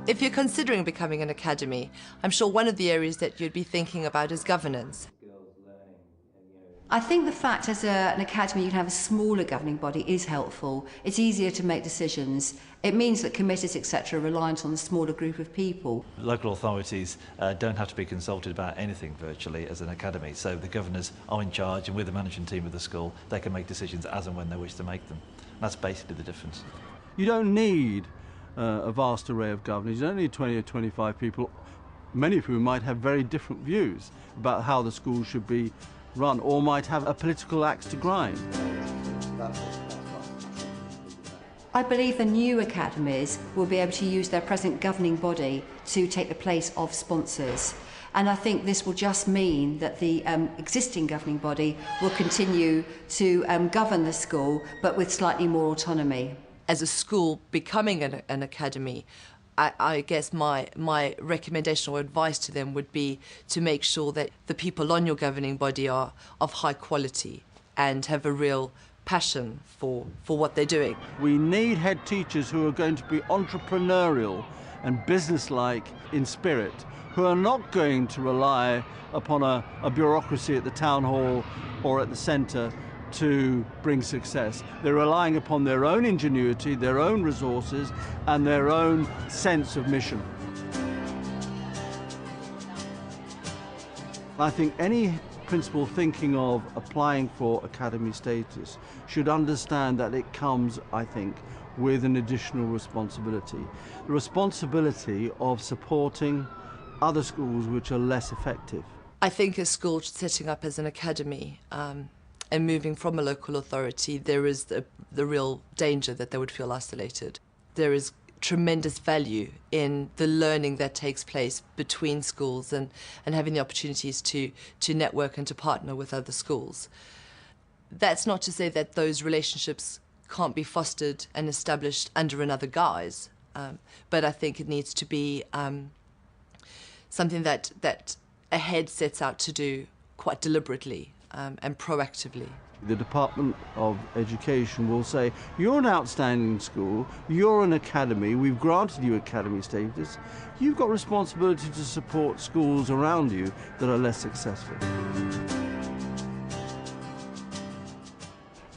If you're considering becoming an academy, I'm sure one of the areas that you'd be thinking about is governance. I think the fact as an academy you can have a smaller governing body is helpful. It's easier to make decisions. It means that committees, etc., are reliant on a smaller group of people. Local authorities don't have to be consulted about anything virtually as an academy, so the governors are in charge, and with the management team of the school, they can make decisions as and when they wish to make them. That's basically the difference. You don't need a vast array of governors. You don't need 20 or 25 people, many of whom might have very different views about how the school should be run, or might have a political axe to grind. I believe the new academies will be able to use their present governing body to take the place of sponsors. And I think this will just mean that the existing governing body will continue to govern the school, but with slightly more autonomy. As a school becoming an academy, I guess my recommendation or advice to them would be to make sure that the people on your governing body are of high quality and have a real passion for what they're doing. We need head teachers who are going to be entrepreneurial and businesslike in spirit, who are not going to rely upon a bureaucracy at the town hall or at the centre to bring success. They're relying upon their own ingenuity, their own resources, and their own sense of mission. I think any principal thinking of applying for academy status should understand that it comes, I think, with an additional responsibility. The responsibility of supporting other schools which are less effective. I think a school setting up as an academy and moving from a local authority, there is the real danger that they would feel isolated. There is tremendous value in the learning that takes place between schools and having the opportunities to network and to partner with other schools. That's not to say that those relationships can't be fostered and established under another guise, but I think it needs to be something that a head sets out to do quite deliberately and proactively. The Department of Education will say, you're an outstanding school, you're an academy, we've granted you academy status, you've got responsibility to support schools around you that are less successful.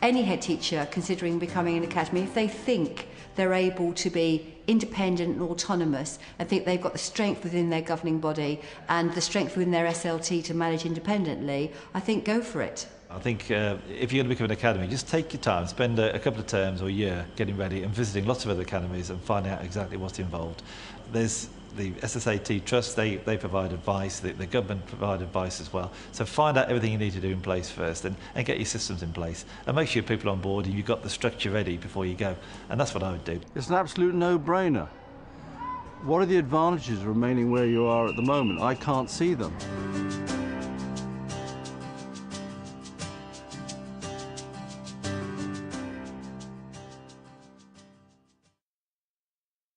Any head teacher considering becoming an academy, if they think they're able to be independent and autonomous and think they've got the strength within their governing body and the strength within their SLT to manage independently, I think go for it. I think if you're going to become an academy, just take your time, spend a couple of terms or a year getting ready and visiting lots of other academies and finding out exactly what's involved. There's the SSAT Trust, they provide advice, the government provide advice as well. So find out everything you need to do in place first and get your systems in place and make sure people are on board and you've got the structure ready before you go. And that's what I would do. It's an absolute no-brainer. What are the advantages of remaining where you are at the moment? I can't see them.